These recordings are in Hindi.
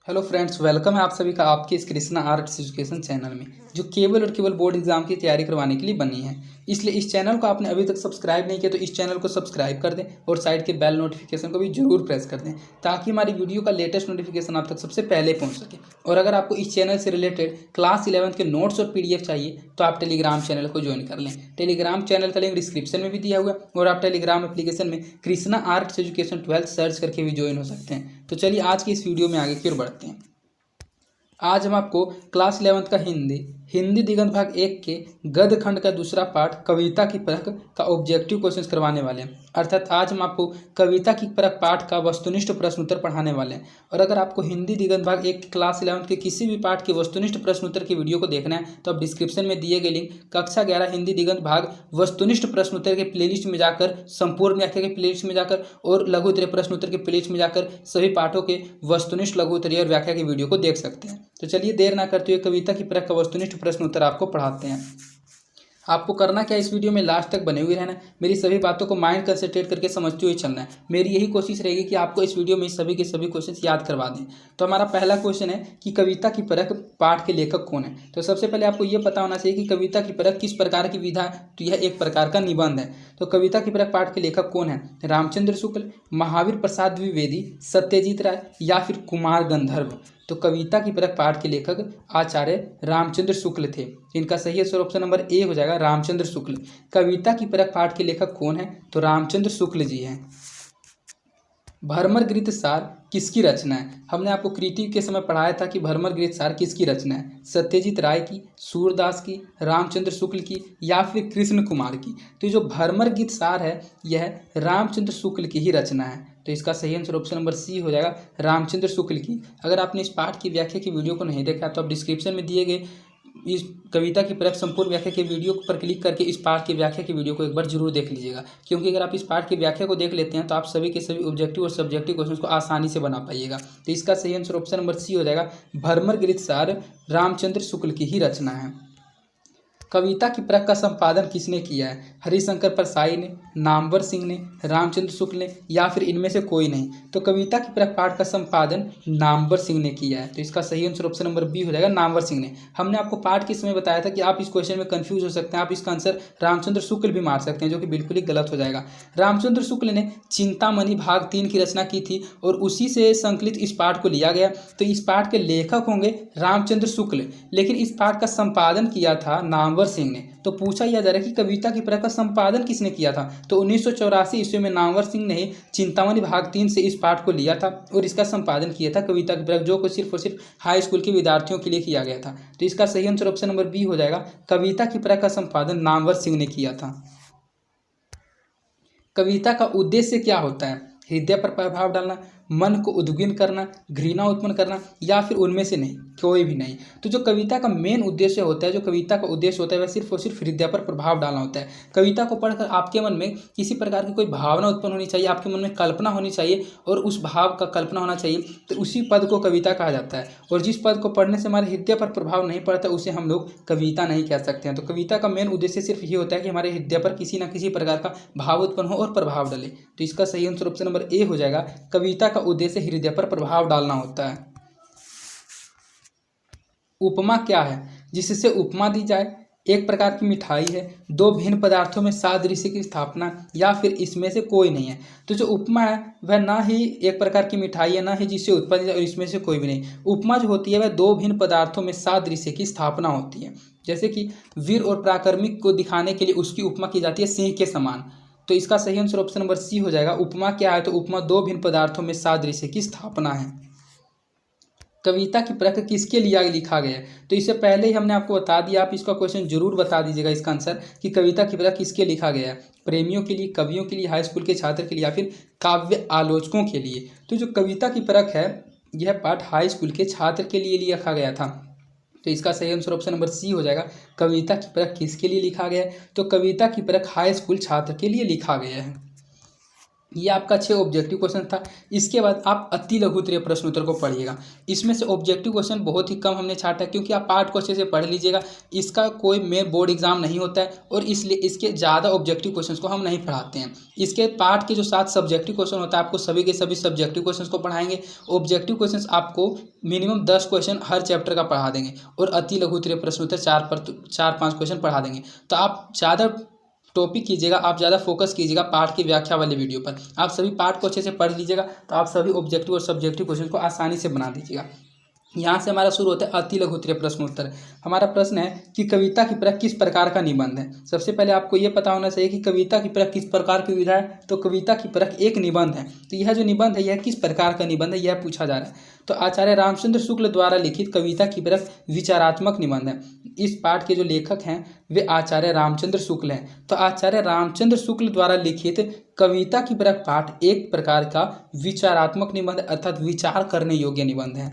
हेलो फ्रेंड्स, वेलकम है आप सभी का आपके इस कृष्णा आर्ट्स एजुकेशन चैनल में, जो केवल और केवल बोर्ड एग्जाम की तैयारी करवाने के लिए बनी है। इसलिए इस चैनल को आपने अभी तक सब्सक्राइब नहीं किया तो इस चैनल को सब्सक्राइब कर दें और साइड के बेल नोटिफिकेशन को भी जरूर प्रेस कर दें, ताकि हमारी वीडियो का लेटेस्ट नोटिफिकेशन आप तक सबसे पहले पहुँच सके। और अगर आपको इस चैनल से रिलेटेड क्लास 11th के नोट्स और PDF चाहिए तो आप टेलीग्राम चैनल को ज्वाइन कर लें। टेलीग्राम चैनल का लिंक डिस्क्रिप्शन में भी दिया हुआ है और आप टेलीग्राम एप्लीकेशन में Krishna arts education 12th search करके भी ज्वाइन हो सकते हैं। तो चलिए आज की इस वीडियो में आगे की ओर बढ़ते हैं। आज हम आपको क्लास 11th का हिंदी दिगंत भाग 1 के गद्य खंड का दूसरा पाठ कविता की परख का ऑब्जेक्टिव क्वेश्चन करवाने वाले हैं। अर्थात आज हम आपको कविता की परख पाठ का वस्तुनिष्ठ प्रश्न उत्तर पढ़ाने वाले हैं। और अगर आपको हिंदी दिगंत भाग 1 क्लास 11th के किसी भी पाठ के वस्तुनिष्ठ प्रश्न उत्तर की वीडियो को देखना है तो आप डिस्क्रिप्शन में दिए गए लिंक कक्षा 11 हिंदी दिगंत भाग वस्तुनिष्ठ प्रश्न उत्तर के प्लेलिस्ट में जाकर, संपूर्ण व्याख्या के प्लेलिस्ट में जाकर और लघु उत्तरीय प्रश्न उत्तर के प्लेलिस्ट में जाकर सभी पाठों के वस्तुनिष्ठ, लघु उत्तरीय और व्याख्या की वीडियो को देख सकते हैं। तो चलिए देर ना करते हुए कविता की परख का वस्तुनिष्ठ प्रश्न उत्तर आपको पढ़ाते हैं। आपको करना क्या, इस वीडियो में लास्ट तक बने हुए रहना। मेरी सभी बातों को माइंड कंसंट्रेट करके समझते हुए चलना है। मेरी यही कोशिश रहेगी कि आपको इस वीडियो में सभी के सभी क्वेश्चन याद करवा दें। तो हमारा पहला क्वेश्चन है कि कविता की परख पाठ के लेखक कौन है। तो सबसे पहले आपको यह पता होना चाहिए कि कविता की परख किस प्रकार की विधा है। तो यह एक प्रकार का निबंध है। तो कविता की परख पाठ के लेखक कौन है? रामचंद्र शुक्ल, महावीर प्रसाद द्विवेदी, सत्यजीत राय या फिर कुमार गंधर्व। तो कविता की परख पाठ के लेखक आचार्य रामचंद्र शुक्ल थे। इनका सही आंसर ऑप्शन नंबर ए हो जाएगा, रामचंद्र शुक्ल। कविता की परख पाठ के लेखक कौन है? तो रामचंद्र शुक्ल जी हैं। भ्रमर गीत सार किसकी रचना है? हमने आपको कृति के समय पढ़ाया था कि भ्रमर गीत सार किसकी रचना है? सत्यजीत राय की, सूरदास की, रामचंद्र शुक्ल की या फिर कृष्ण कुमार की। तो जो भ्रमर गीत सार है यह रामचंद्र शुक्ल की ही रचना है। तो इसका सही आंसर ऑप्शन नंबर सी हो जाएगा, रामचंद्र शुक्ल की। अगर आपने इस पाठ की व्याख्या की वीडियो को नहीं देखा तो आप डिस्क्रिप्शन में दिए गए इस कविता की परख संपूर्ण व्याख्या के वीडियो पर क्लिक करके इस पाठ की व्याख्या की वीडियो को एक बार जरूर देख लीजिएगा, क्योंकि अगर आप इस पाठ की व्याख्या को देख लेते हैं तो आप सभी के सभी ऑब्जेक्टिव और सब्जेक्टिव क्वेश्चन को आसानी से बना पाइएगा। तो इसका सही आंसर ऑप्शन नंबर सी हो जाएगा, भ्रमर गीत सार रामचंद्र शुक्ल की ही रचना है। कविता की परख का संपादन किसने किया है? हरिशंकर परसाई ने, नामवर सिंह ने, रामचंद्र शुक्ल ने या फिर इनमें से कोई नहीं। तो कविता की परख पाठ का संपादन नामवर सिंह ने किया है। तो इसका सही आंसर ऑप्शन नंबर बी हो जाएगा, नामवर सिंह ने। हमने आपको पाठ के समय बताया था कि आप इस क्वेश्चन में कंफ्यूज हो सकते हैं, आप इसका आंसर रामचंद्र शुक्ल भी मार सकते हैं, जो कि बिल्कुल ही गलत हो जाएगा। रामचंद्र शुक्ल ने चिंतामणि भाग 3 की रचना की थी और उसी से संकलित इस पाठ को लिया गया। तो इस पाठ के लेखक होंगे रामचंद्र शुक्ल, लेकिन इस पाठ का संपादन किया था नामवर सिंह ने। तो पूछा यह जा रहा है कि कविता की परख का संपादन किसने किया था? तो 1984 ईस्वी में नामवर सिंह ने चिंतामणि भाग 3 से इस पाठ को लिया था और इसका संपादन किया था कविता की परख, जो को सिर्फ और सिर्फ हाई स्कूल के विद्यार्थियों के लिए किया गया था। तो इसका सही आंसर ऑप्शन नंबर बी हो जाएगा, कविता की परख का संपादन नामवर सिंह ने किया था। कविता का उद्देश्य क्या होता है? हृदय पर प्रभाव डालना, मन को उद्विग्न करना, घृणा उत्पन्न करना या फिर उनमें से नहीं, कोई भी नहीं। तो जो कविता का मेन उद्देश्य होता है, जो कविता का उद्देश्य होता है वह सिर्फ और सिर्फ हृदय पर प्रभाव डालना होता है। कविता को पढ़कर आपके मन में किसी प्रकार की कोई भावना उत्पन्न होनी चाहिए, आपके मन में कल्पना होनी चाहिए और उस भाव का कल्पना होना चाहिए, तो उसी पद को कविता कहा जाता है। और जिस पद को पढ़ने से हमारे हृदय पर प्रभाव नहीं पड़ता उसे हम लोग कविता नहीं कह सकते हैं। तो कविता का मेन उद्देश्य सिर्फ ये होता है कि हमारे हृदय पर किसी न किसी प्रकार का भाव उत्पन्न हो और प्रभाव डाले। तो इसका सही आंसर ऑप्शन नंबर ए हो जाएगा, कविता का उद्देश्य हृदय पर प्रभाव डालना होता है। उपमा क्या है? जिससे उपमा दी जाए, एक प्रकार की मिठाई है, दो भिन्न पदार्थों में सादृश्य की स्थापना या फिर इसमें से कोई नहीं है। तो जो उपमा है वह ना ही एक प्रकार की मिठाई है, ना ही जिससे उत्पन्न और इसमें से कोई भी नहीं। उपमा जो होती है वह दो भिन्न पदार्थों में सादृश्य की स्थापना होती है। जैसे कि वीर और पराक्रमिक को दिखाने के लिए उसकी उपमा की जाती है सिंह के समान। तो इसका सही आंसर ऑप्शन नंबर सी हो जाएगा, उपमा क्या है? तो उपमा दो भिन्न पदार्थों में सादृश्य की स्थापना है। कविता की परख किसके लिए लिखा गया है? तो इससे पहले ही हमने आपको बता दिया, आप इसका क्वेश्चन जरूर बता दीजिएगा इसका आंसर कि कविता की परख किसके लिखा गया है। प्रेमियों के लिए, कवियों के लिए, हाई स्कूल के छात्र के लिए या फिर काव्य आलोचकों के लिए। तो जो कविता की परख है यह पाठ हाई स्कूल के छात्र के लिए लिखा गया था। तो इसका सही आंसर ऑप्शन नंबर सी हो जाएगा, कविता की परख किसके लिए लिखा गया है? तो कविता की परख हाई स्कूल छात्र के लिए लिखा गया है। ये आपका 6 ऑब्जेक्टिव क्वेश्चन था। इसके बाद आप अति लघु उत्तरीय प्रश्न उत्तर को पढ़िएगा। इसमें से ऑब्जेक्टिव क्वेश्चन बहुत ही कम हमने छाटा है, क्योंकि आप पार्ट को अच्छे से पढ़ लीजिएगा। इसका कोई मेन बोर्ड एग्जाम नहीं होता है और इसलिए इसके ज़्यादा ऑब्जेक्टिव क्वेश्चन को हम नहीं पढ़ाते हैं। इसके पार्ट के जो 7 सब्जेक्टिव क्वेश्चन होता है, आपको सभी के सभी सब्जेक्टिव क्वेश्चन को पढ़ाएंगे। ऑब्जेक्टिव क्वेश्चन आपको मिनिमम 10 क्वेश्चन हर चैप्टर का पढ़ा देंगे और अति लघु उत्तरीय प्रश्न उत्तर 4-5 क्वेश्चन पढ़ा देंगे। तो आप ज़्यादा टॉपिक कीजिएगा, आप ज़्यादा फोकस कीजिएगा पार्ट की व्याख्या वाले वीडियो पर। आप सभी पार्ट को अच्छे से पढ़ लीजिएगा तो आप सभी ऑब्जेक्टिव और सब्जेक्टिव क्वेश्चन को आसानी से बना दीजिएगा। यहाँ से हमारा शुरू होता है अति लघु उत्तरीय प्रश्न उत्तर। हमारा प्रश्न है कि कविता की परख किस प्रकार का निबंध है। सबसे पहले आपको ये पता होना चाहिए कि कविता की परख किस प्रकार की विधा है। तो कविता की परख एक निबंध है। तो यह जो निबंध है यह किस प्रकार का निबंध है, यह पूछा जा रहा है। तो आचार्य रामचंद्र शुक्ल द्वारा लिखित कविता की परख विचारात्मक निबंध है। इस पाठ के जो लेखक हैं वे आचार्य रामचंद्र शुक्ल हैं। तो आचार्य रामचंद्र शुक्ल द्वारा लिखित कविता की परख पाठ एक प्रकार का विचारात्मक निबंध अर्थात विचार करने योग्य निबंध है।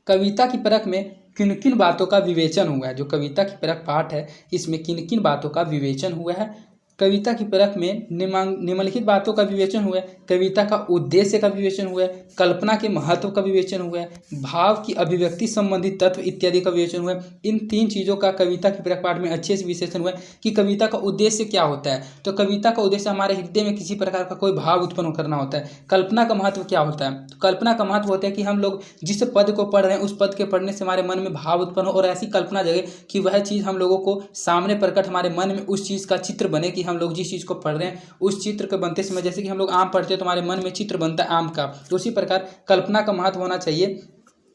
कविता की परख में किन किन बातों का विवेचन हुआ है। जो कविता की परख पाठ है इसमें किन किन बातों का विवेचन हुआ है। कविता की परख में निम्नलिखित बातों का विवेचन हुआ है। कविता का उद्देश्य का विवेचन हुआ है, कल्पना के महत्व का विवेचन हुआ है, भाव की अभिव्यक्ति संबंधी तत्व इत्यादि का विवेचन हुआ है। इन 3 चीज़ों का कविता की परख पाठ में अच्छे से विश्लेषण हुआ है कि कविता का उद्देश्य क्या होता है। तो कविता का उद्देश्य हमारे हृदय में किसी प्रकार का कोई भाव उत्पन्न करना होता है। कल्पना का महत्व क्या होता है। तो कल्पना का महत्व होता है कि हम लोग जिस पद को पढ़ रहे हैं उस पद के पढ़ने से हमारे मन में भाव उत्पन्न हो और ऐसी कल्पना जगे कि वह चीज़ हम लोगों को सामने प्रकट, हमारे मन में उस चीज़ का चित्र बने कि हम लोग जिस चीज़ को पढ़ रहे हैं उस चित्र के बनते समय, जैसे कि हम लोग आम पढ़ते हैं तो हमारे मन में चित्र बनता है आम का, तो उसी प्रकार कल्पना का महत्व होना चाहिए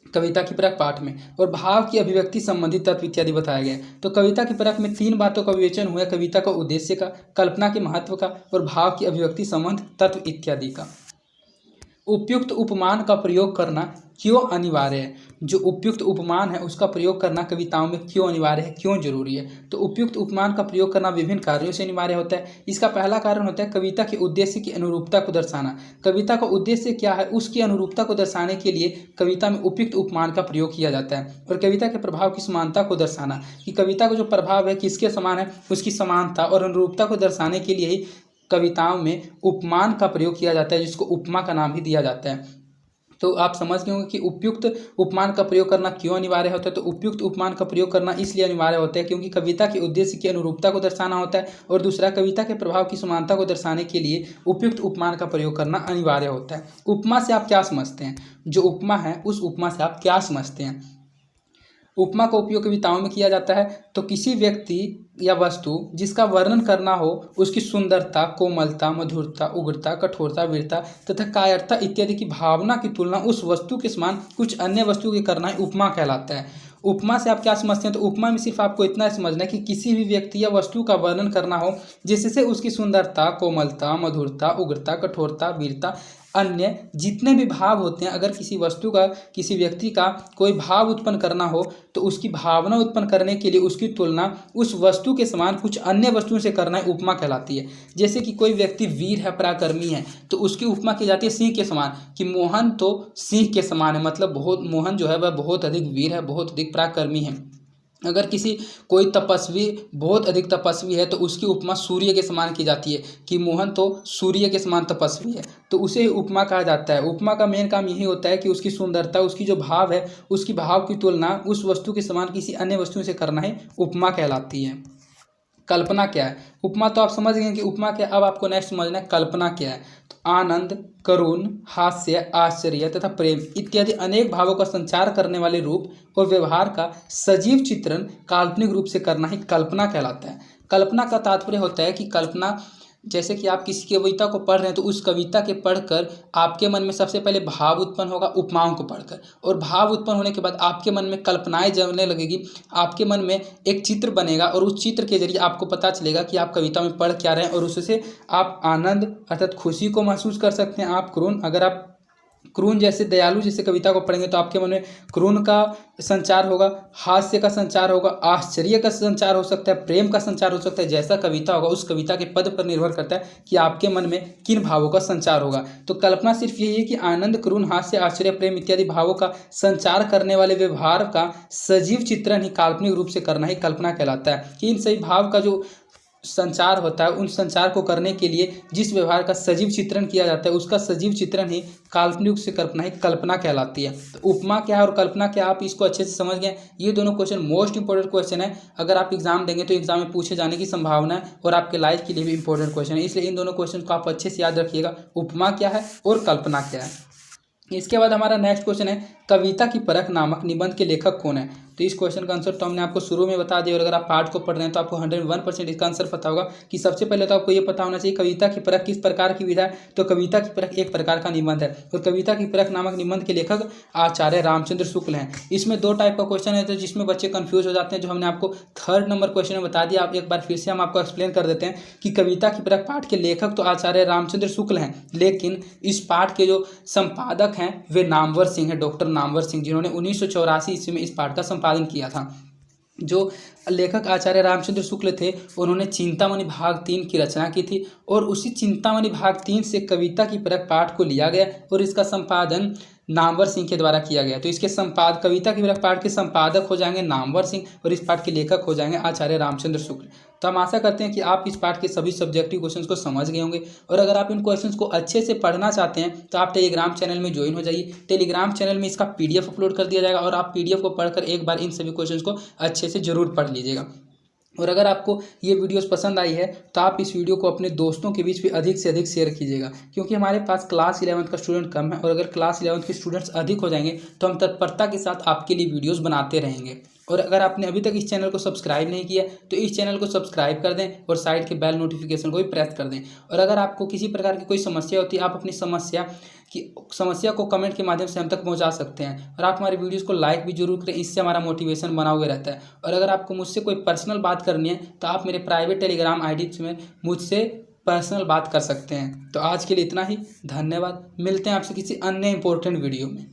कविता की परख पाठ में। और भाव की अभिव्यक्ति संबंधित तत्व इत्यादि बताया गया है। तो कविता की परख में 3 बातों का विवेचन हुआ है, कविता का उद्देश्य का, कल्पना के महत्व का और भाव की अभिव्यक्ति संबंध तत्व इत्यादि का। उपयुक्त उपमान का प्रयोग करना क्यों अनिवार्य है। जो उपयुक्त उपमान है उसका प्रयोग करना कविताओं में क्यों अनिवार्य है, क्यों जरूरी है। तो उपयुक्त उपमान का प्रयोग करना विभिन्न कार्यों से अनिवार्य होता है। इसका पहला कारण होता है कविता के उद्देश्य की अनुरूपता को दर्शाना। कविता का उद्देश्य क्या है उसकी अनुरूपता को दर्शाने के लिए कविता में उपयुक्त उपमान का प्रयोग किया जाता है। और कविता के प्रभाव की समानता को दर्शाना कि कविता का जो प्रभाव है किसके समान है उसकी समानता और अनुरूपता को दर्शाने के लिए ही कविताओं में उपमान का प्रयोग किया जाता है, जिसको उपमा का नाम भी दिया जाता है। तो आप समझ गए होंगे कि उपयुक्त उपमान का प्रयोग करना क्यों अनिवार्य होता है। तो उपयुक्त उपमान का प्रयोग करना इसलिए अनिवार्य होता है क्योंकि कविता के उद्देश्य की अनुरूपता को दर्शाना होता है और दूसरा कविता के प्रभाव की समानता को दर्शाने के लिए उपयुक्त उपमान का प्रयोग करना अनिवार्य होता है। उपमा से आप क्या समझते हैं। जो उपमा है उस उपमा से आप क्या समझते हैं। उपमा का उपयोग कविताओं में किया जाता है तो किसी व्यक्ति या वस्तु जिसका वर्णन करना हो उसकी सुंदरता, कोमलता, मधुरता, उग्रता, कठोरता, वीरता तथा कायरता इत्यादि की भावना की तुलना उस वस्तु के समान कुछ अन्य वस्तु के करना ही उपमा कहलाता है। उपमा से आप क्या समझते हैं। तो उपमा में सिर्फ आपको इतना समझना है कि किसी भी व्यक्ति या वस्तु का वर्णन करना हो जिससे उसकी सुंदरता, कोमलता, मधुरता, उग्रता, कठोरता, वीरता अन्य जितने भी भाव होते हैं, अगर किसी वस्तु का, किसी व्यक्ति का कोई भाव उत्पन्न करना हो तो उसकी भावना उत्पन्न करने के लिए उसकी तुलना उस वस्तु के समान कुछ अन्य वस्तुओं से करना ही उपमा कहलाती है। जैसे कि कोई व्यक्ति वीर है, पराक्रमी है, तो उसकी उपमा की जाती है सिंह के समान कि मोहन तो सिंह के समान है, मतलब बहुत मोहन जो है वह बहुत अधिक वीर है, बहुत अधिक पराक्रमी है। अगर कोई तपस्वी बहुत अधिक तपस्वी है तो उसकी उपमा सूर्य के समान की जाती है कि मोहन तो सूर्य के समान तपस्वी है, तो उसे उपमा कहा जाता है। उपमा का मेन काम यही होता है कि उसकी सुंदरता, उसकी जो भाव है, उसकी भाव की तुलना उस वस्तु के समान किसी अन्य वस्तु से करना ही उपमा कहलाती है। कल्पना क्या है। उपमा तो आप समझ गए कि उपमा क्या। अब आपको नेक्स्ट समझना है कल्पना क्या है। तो आनंद, करुण, हास्य, आश्चर्य तथा प्रेम इत्यादि अनेक भावों का संचार करने वाले रूप और व्यवहार का सजीव चित्रण काल्पनिक रूप से करना ही कल्पना कहलाता है। कल्पना का तात्पर्य होता है कि कल्पना, जैसे कि आप किसी कविता को पढ़ रहे हैं तो उस कविता के पढ़कर आपके मन में सबसे पहले भाव उत्पन्न होगा उपमाओं को पढ़कर, और भाव उत्पन्न होने के बाद आपके मन में कल्पनाएं जमने लगेगी, आपके मन में एक चित्र बनेगा और उस चित्र के जरिए आपको पता चलेगा कि आप कविता में पढ़ क्या रहे हैं और उससे आप आनंद अर्थात खुशी को महसूस कर सकते हैं। आप क्रोध, अगर आप क्रून जैसे दयालु जैसे कविता को पढ़ेंगे तो आपके मन में क्रून का संचार होगा, हास्य का संचार होगा, आश्चर्य का संचार हो सकता है, प्रेम का संचार हो सकता है। जैसा कविता होगा उस कविता के पद पर निर्भर करता है कि आपके मन में किन भावों का संचार होगा। तो कल्पना सिर्फ यही है कि आनंद, क्रून, हास्य, आश्चर्य, प्रेम इत्यादि भावों का संचार करने वाले व्यवहार का सजीव चित्रण ही काल्पनिक रूप से करना ही कल्पना कहलाता है। कि इन सभी भाव का जो संचार होता है, उन संचार को करने के लिए जिस व्यवहार का सजीव चित्रण किया जाता है उसका सजीव चित्रण ही काल्पनिक से कल्पना ही कल्पना कहलाती है। तो उपमा क्या है और कल्पना क्या, आप इसको अच्छे से समझ गए। ये दोनों क्वेश्चन मोस्ट इंपॉर्टेंट क्वेश्चन है, अगर आप एग्जाम देंगे तो एग्जाम में पूछे जाने की संभावना है और आपके लाइफ के लिए भी इंपॉर्टेंट क्वेश्चन है, इसलिए इन दोनों क्वेश्चन को आप अच्छे से याद रखिएगा, उपमा क्या है और कल्पना क्या है। इसके बाद हमारा नेक्स्ट क्वेश्चन है, कविता की परख नामक निबंध के लेखक कौन है। तो इस क्वेश्चन का आंसर तो हमने आपको शुरू में बता दिया और अगर आप पाठ को पढ़ रहे हैं तो आपको 101% इसका आंसर पता होगा कि सबसे पहले तो आपको ये पता होना चाहिए कविता की परख किस प्रकार की विधा है। तो कविता की परख एक प्रकार का निबंध है और कविता की परख नामक निबंध के लेखक आचार्य रामचंद्र शुक्ल हैं। इसमें दो टाइप का क्वेश्चन है तो जिसमें बच्चे कंफ्यूज हो जाते हैं, जो हमने आपको थर्ड नंबर क्वेश्चन में बता दिया। आप एक बार फिर से हम आपको एक्सप्लेन कर देते हैं कि कविता की परख पाठ के लेखक तो आचार्य रामचंद्र शुक्ल हैं, लेकिन इस पाठ के जो संपादक हैं वे नामवर सिंह हैं, डॉक्टर नामवर सिंह, जिन्होंने 1984 ईस्वी में इस पाठ का संपादन किया था। जो लेखक आचार्य रामचंद्र शुक्ल थे उन्होंने चिंतामणि भाग 3 की रचना की थी और उसी चिंतामणि भाग 3 से कविता की परख पाठ को लिया गया और इसका संपादन नामवर सिंह के द्वारा किया गया। तो इसके कविता की परख पाठ के संपादक हो जाएंगे नामवर सिंह और इस पाठ के लेखक हो जाएंगे आचार्य रामचंद्र शुक्ल। तो हम आशा करते हैं कि आप इस पाठ के सभी सब्जेक्टिव क्वेश्चंस को समझ गए होंगे और अगर आप इन क्वेश्चंस को अच्छे से पढ़ना चाहते हैं तो आप टेलीग्राम चैनल में ज्वाइन हो जाइए। टेलीग्राम चैनल में इसका PDF अपलोड कर दिया जाएगा और आप PDF को पढ़कर एक बार इन सभी क्वेश्चंस को अच्छे से जरूर पढ़ लीजिएगा। और अगर आपको ये वीडियोस पसंद आई है तो आप इस वीडियो को अपने दोस्तों के बीच भी अधिक से अधिक शेयर कीजिएगा, क्योंकि हमारे पास क्लास 11 का स्टूडेंट कम है और अगर क्लास 11 के स्टूडेंट्स अधिक हो जाएंगे तो हम तत्परता के साथ आपके लिए वीडियोस बनाते रहेंगे। और अगर आपने अभी तक इस चैनल को सब्सक्राइब नहीं किया तो इस चैनल को सब्सक्राइब कर दें और साइड के बेल नोटिफिकेशन को भी प्रेस कर दें। और अगर आपको किसी प्रकार की कोई समस्या होती है, आप अपनी समस्या को कमेंट के माध्यम से हम तक पहुंचा सकते हैं और आप हमारे वीडियोस को लाइक भी जरूर करें, इससे हमारा मोटिवेशन बना हुआ रहता है। और अगर आपको मुझसे कोई पर्सनल बात करनी है तो आप मेरे प्राइवेट टेलीग्राम ID में मुझसे पर्सनल बात कर सकते हैं। तो आज के लिए इतना ही, धन्यवाद। मिलते हैं आपसे किसी अन्य इंपॉर्टेंट वीडियो में।